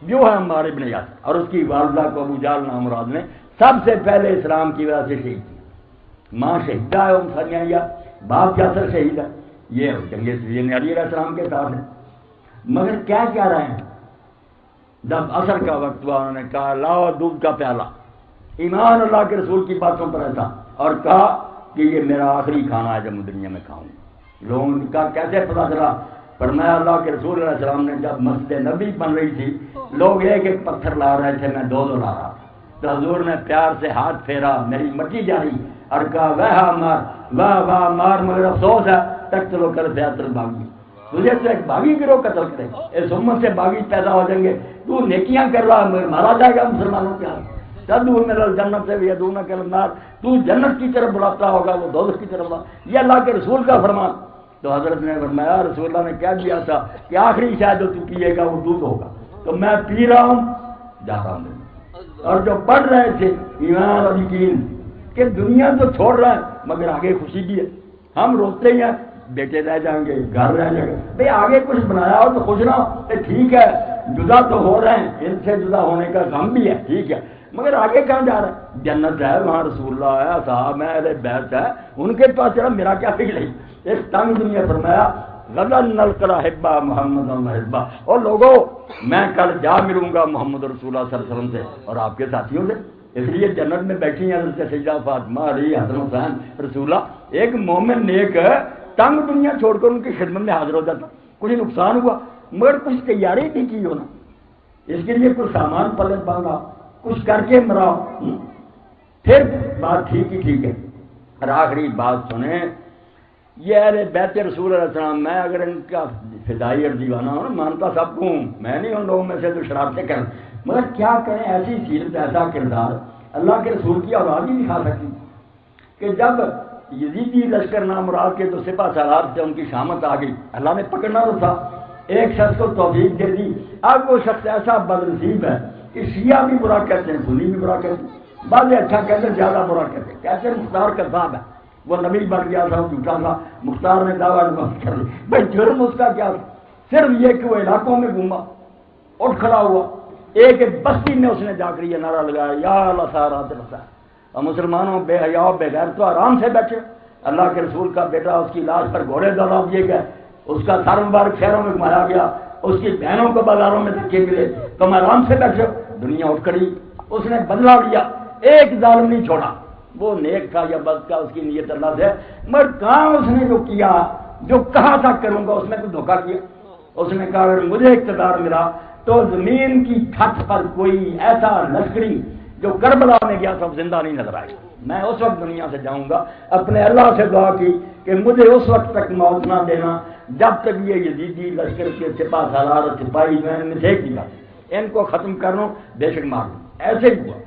جو ہے عمار بن یاسر، اور اس کی والدہ کو ابو جہل نام مراد نے سب سے پہلے اسلام کی وجہ سے شہید کیا۔ ماں شہیدہ ہے ام سمیہ، باپ یاسر شہید ہے، یہ جنگ صفین علی علیہ السلام کے ساتھ ہے۔ مگر کیا رہے ہیں؟ جب عصر کا وقت ہوا انہوں نے کہا لاؤ دودھ کا پیالہ، ایمان اللہ کے رسول کی باتوں پر ایسا، اور کہا کہ یہ میرا آخری کھانا ہے جب میں دنیا میں کھاؤں. لوگوں نے کہا کیسے پتا چلا؟ فرمایا اللہ کے رسول علیہ السلام نے جب مسجد نبی بن رہی تھی لوگ ایک ایک پتھر لا رہے تھے، میں دو لا رہا تھا، تو حضور نے پیار سے ہاتھ پھیرا، میری مٹی جاری اور کہا واہ مار واہ واہ مار، مگر افسوس ہے تک چلو کر فیاض باغی، تجھے تو ایک باغی گروہ قتل کرے، اس امت سے باغی پیدا ہو جائیں گے، تو نیکیاں کر رہا مگر مارا جائے گا مسلمانوں کے ہاتھ. تدعو من الجنت سے یدعونک الی النار، تو جنت کی طرف بلاتا ہوگا وہ دوزخ کی طرف بلاتا. یہ اللہ کے رسول کا فرمان. تو حضرت نے فرمایا رسول اللہ نے کیا کیا تھا کہ آخری شاید جو تو پیے گا وہ دودھ ہوگا، تو میں پی رہا ہوں جا رہا ہوں. اور جو پڑھ رہے تھے ایمان اور یقین کہ دنیا تو چھوڑ رہا ہے مگر آگے خوشی بھی ہے. ہم روتے ہی ہیں بیٹے رہ جائیں گے، گھر رہ جائیں گے، بھائی آگے کچھ بنایا ہو تو خوش نہ ہو کہ ٹھیک ہے جدا تو ہو رہے ہیں، ان سے جدا ہونے کا غم بھی ہے ٹھیک ہے، مگر آگے کہاں جا رہا ہے؟ جنت ہے، وہاں رسول اللہ ہے، صحابہ ہے، اہل بیت ہے، ان کے پاس چلا، میرا کیا فکر ہے؟ ایک تنگ دنیا. فرمایا غدن نلقا حبا محمد حبا، اور لوگوں میں کل جا ملوں گا محمد رسول اللہ صلی اللہ علیہ وسلم سے اور آپ کے ساتھیوں سے. اس لیے جنت میں بیٹھی ہیں حضرت سیدہ فاطمہ، علی، حسن، حسین، رسول اللہ. ایک مومن نیک تنگ دنیا چھوڑ کر ان کی خدمت میں حاضر ہو جاتا. کچھ نقصان ہوا مگر کچھ تیاری نہیں کی ہونا، اس کے لیے کچھ سامان پلے باندھا، کچھ کر کے مرا، پھر بات ٹھیک ہی ٹھیک ہے. اور آخری بات سنیں، یہ اہل بیت رسول علیہ السلام، میں اگر ان کا فدائی اور دیوانہ ہوں نا، مانتا سب کو ہوں، میں نہیں ان لوگوں میں سے جو شرارتیں کریں، مگر کیا کریں ایسی سیرت ایسا کردار اللہ کے رسول کی اولاد ہی دکھا سکتی کہ جب یزیدی لشکر نامراد کے تو سپہ سالار سے ان کی شامت آ گئی، اللہ نے پکڑنا تو تھا، ایک شخص کو توفیق دے دی. اب وہ شخص ایسا بدنصیب ہے کہ شیعہ بھی برا کہتے ہیں، سنی بھی برا کہتے ہیں، بعض اچھا کہتے ہیں، زیادہ برا کہتے ہیں. کیسے مختار کذاب ہے، وہ نبی بن گیا تھا، وہ جھوٹا تھا، مختار نے دعویٰ کر لی. بھائی جرم اس کا کیا تھا؟ صرف یہ کہ وہ علاقوں میں گھوما، اٹھ کھڑا ہوا، ایک بستی میں اس نے جا کر یہ نعرہ لگایا یا اللہ سارات رسا، اور مسلمانوں بے حیا بے غیر تو آرام سے بیٹھے. اللہ کے رسول کا بیٹا اس کی لاش پر گھوڑے دوڑا دیے گئے، اس کا سر مبارک شہروں میں گھمایا گیا، اس کی بہنوں کو بازاروں میں دھکے ملے، تم آرام سے بیٹھے. دنیا اٹھ کھڑی، اس نے بدلا لیا، ایک ظالم نہیں چھوڑا. وہ نیک تھا یا بد کا اس کی نیت اللہ سے، مگر کہاں اس نے جو کیا، جو کہا تھا کروں گا، اس نے کوئی دھوکہ کیا. اس نے کہا اگر مجھے اقتدار ملا تو زمین کی چھت پر کوئی ایسا لشکری جو کربلا میں گیا تھا زندہ نہیں نظر آئے. میں اس وقت دنیا سے جاؤں گا. اپنے اللہ سے دعا کی کہ مجھے اس وقت تک موت نہ دینا جب تک یہ یزیدی لشکر کے سپاہ سالار سپاہی جو ہیں مسیک دیا، ان کو ختم کر لوں، بے شک مار لوں. ایسے ہی ہوا،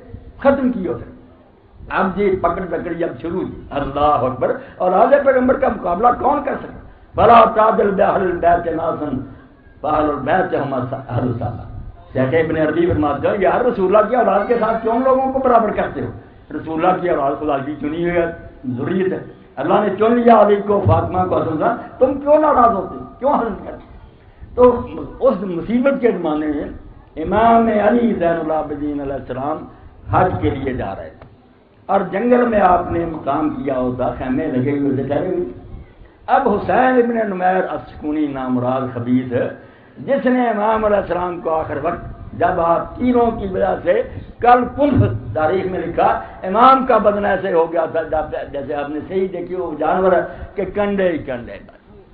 ختم کیا اسے. اب جی پکڑ پکڑی اب شروع ہوئی، اللہ اکبر. اور حضرت پیغمبر کا مقابلہ کون کر سکتا؟ بلا تعدل باہل البیت ناسن باہل البیت ہم اہل الصلاۃ. شیخ ابن عربی فرماتے ہیں یار رسول اللہ کی اولاد کے ساتھ کیوں لوگوں کو برابر کرتے ہو؟ رسول اللہ کی اولاد خدا کی چنی ہوئی ہے، ضروریت ہے، اللہ نے چن لیا علی کو، فاطمہ کو، حسن، تم کیوں ناراض ہوتے، کیوں حسد کرتے؟ تو اس مصیبت کے زمانے میں امام علی زین العابدین علیہ السلام حج کے لیے جا رہے تھے اور جنگل میں آپ نے مقام کیا ہوتا، خیمے لگے ہوئے تھے ٹھہرے ہوئے. اب حسین ابن نمیر السکونی نامراد خبیث جس نے امام علیہ السلام کو آخر وقت جب آپ تیروں کی وجہ سے کل کنف تاریخ میں لکھا امام کا بدن ایسے ہو گیا تھا جیسے آپ نے صحیح دیکھی وہ جانور ہے کہ کنڈے ہی کنڈے،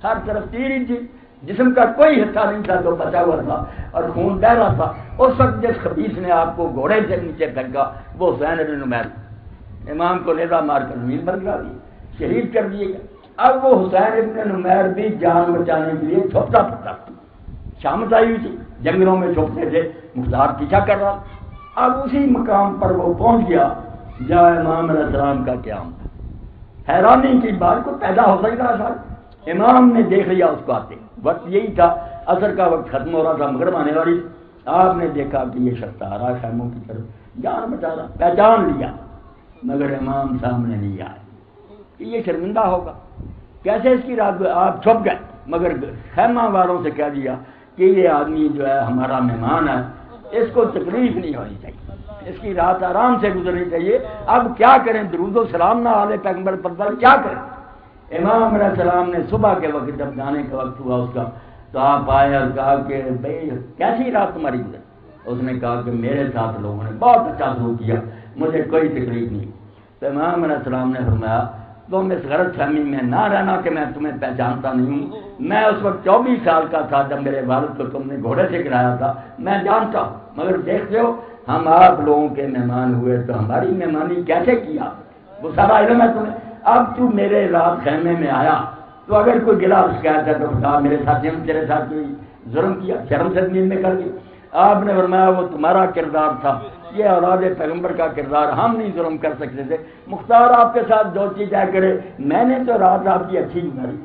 ہر طرف تیر ہی تھی، جسم کا کوئی حصہ نہیں تھا جو بچا ہوا تھا اور خون بہ رہا تھا. اس وقت جس خبیث نے آپ کو گھوڑے سے نیچے پھینکا وہ حسین ابن نمیر، امام کو نیزہ مار کر زمین پر گرا دی، شہید کر دیے گئے. اب وہ حسین ابن نمیر بھی جان بچانے کے لیے چھپتا پھرتا، شامت آئی ہوئی تھی، جنگلوں میں چھپتے تھے، مختار پیچھا کر رہا. اب اسی مقام پر وہ پہنچ گیا جہاں امام علیہ السلام کا قیام تھا. حیرانی کی بات کو پیدا ہو سکتا ہے صاحب، امام نے دیکھ لیا اس کو آتے، وقت یہی تھا، عصر کا وقت ختم ہو رہا تھا، مغرب آنے والی. آپ نے دیکھا کہ یہ شخص آ رہا خیموں کی طرف، جان بچا رہا، پہچان لیا، مگر امام سامنے نہیں آئے کہ یہ شرمندہ ہوگا. کیسے اس کی رات آپ چھپ گئے، مگر خیمہ والوں سے کہہ دیا کہ یہ آدمی جو ہے ہمارا مہمان ہے، اس کو تکلیف نہیں ہونی چاہیے، اس کی رات آرام سے گزرنی چاہیے. اب کیا کریں، درود و سلام نہ آلے پیغمبر پر کیا کریں؟ امام علیہ السلام نے صبح کے وقت جب جانے کا وقت ہوا اس کا تو آپ آئے اور کہا کہ بھائی کیسی رات تمہاری گزری؟ اس نے کہا کہ میرے ساتھ لوگوں نے بہت اچھا سلوک کیا، مجھے کوئی تکلیف نہیں. تو امام علیہ السلام نے فرمایا تم اس غلط فہمی میں نہ رہنا کہ میں تمہیں پہچانتا نہیں ہوں. میں اس وقت 24 سال کا تھا جب میرے والد کو تم نے گھوڑے سے گرایا تھا، میں جانتا ہوں. مگر دیکھتے ہو ہم آپ لوگوں کے مہمان ہوئے تو ہماری مہمانی کیسے کیا، وہ سارا علم ہے تمہیں. اب تو میرے رات خیمے میں آیا تو اگر کوئی گلا شکایت ہے تو بتا، میرے ساتھی ہم تیرے ساتھ کوئی ظلم کیا، شرم سے نیند میں کر دی. آپ نے فرمایا وہ تمہارا کردار تھا، یہ اولاد پیغمبر کا کردار، ہم نہیں ظلم کر سکتے تھے. مختار آپ کے ساتھ جو چیز ہے کرے، میں نے تو رات آپ کی اچھی گزاری.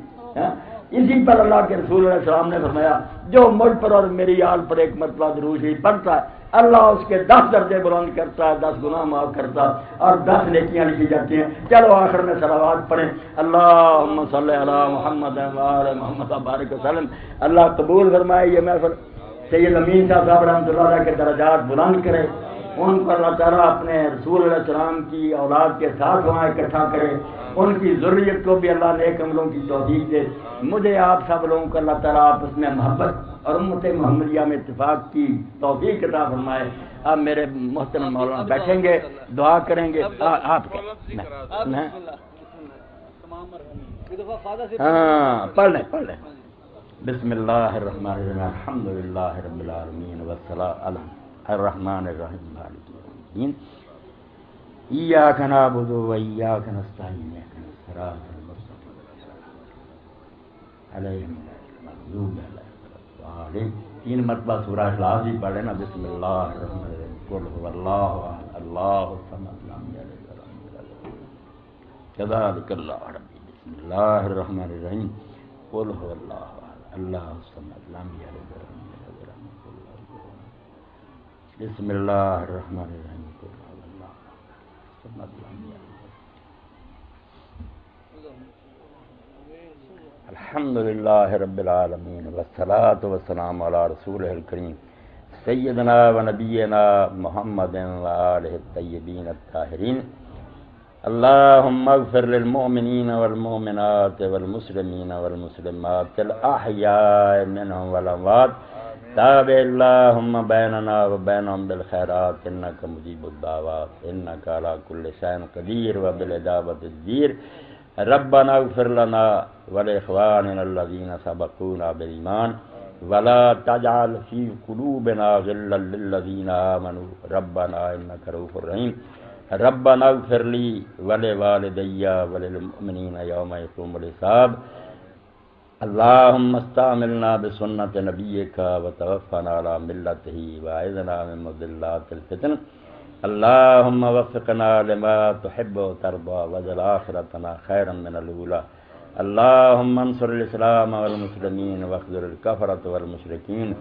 اسی پر اللہ کے رسول علیہ السلام نے فرمایا جو مجھ پر اور میری آل پر ایک مرتبہ درود شریف پڑھتا ہے اللہ اس کے 10 درجے بلند کرتا ہے، 10 گناہ معاف کرتا ہے اور 10 نیکیاں لکھی جاتی ہیں. چلو آخر میں صلوات پڑھیں. اللہم صلی علی محمد وعلی محمد بارک وسلم. اللہ قبول فرمائے یہ محفل. سید امین شاہ صاحب رحمۃ اللہ علیہ کے درجات بلند کرے، ان کو اللہ تعالیٰ اپنے رسول علیہ السلام کی اولاد کے ساتھ وہاں اکٹھا کرے، ان کی ذریت کو بھی اللہ نیک عملوں کی توفیق دے. مجھے آپ سب لوگوں کو اللہ تعالیٰ آپس میں محبت اور امت محمدیہ میں اتفاق کی توفیق عطا فرمائے. اب میرے محترم مولانا بیٹھیں گے، دعا کریں گے. آپ ہاں پڑھ لیں. بسم اللہ الرحمن الرحیم الحمد للہ رب العالمین والصلاۃ الرحمن الرحیم مالک یوم الدین ایاک نعبد و ایاک نستعین اهدنا الصراط المستقیم علیہم المغضوب علیہم. 3 مرتبہ سورہ اخلاص بھی پڑھ لینا. بسم اللہ الرحمن الرحیم قل هو اللہ احد اللہ الصمد لم یلد ولم یولد کذالک اللہ ربی. بسم اللہ الرحمن الرحیم قل هو اللہ احد اللہ الصمد لم یلد ولم یولد ولم یکن له کفوا احد. بسم اللہ الرحمن الرحیم قل هو اللہ احد الصمد لم یلد. الحمد للہ رب العالمین والصلاۃ والسلام علی رسولہ الکریم سیدنا و نبینا محمد وآلہ الطیبین الطاہرین. اللہم اغفر للمؤمنین والمؤمنات والمسلمین والمسلمات الاحیاء منہم والاموات. تابع اللہم بیننا و بینہم بالخیرات انکا مجیب الدعوات انکا علی کل شیء قدیر و بالعجابۃ الجدیر. ربنا اغفر لنا ولاخواننا الذین سبقونا بالایمان ولا تجعل فی قلوبنا غلا للذین آمنوا ربنا انک رؤوف رحیم. ربنا اغفر لی ولوالدی وللمؤمنین یوم یقوم الحساب. اللہم استعملنا بسنت نبیک وتوفنا علی ملتہ واعذنا من مضلات الفتن. اللہم وفقنا لما تحب وترضى واجعل آخرتنا خیرا من الاولی. اللہم انصر الاسلام والمسلمین واخذل الکفرۃ والمشرکین.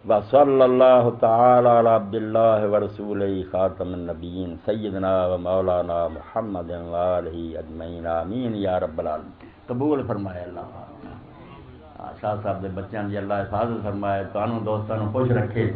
وصلی اللہ تعالی علی عبد اللہ ورسولہ خاتم النبیین سیدنا و مولانا محمد وآلہ اجمعین آمین یا رب العالمین. قبول فرمائے اللہ. شاہ صاحب دے بچیاں دی اللہ حفاظت فرمائے، تانوں دوستاں خوش رکھے.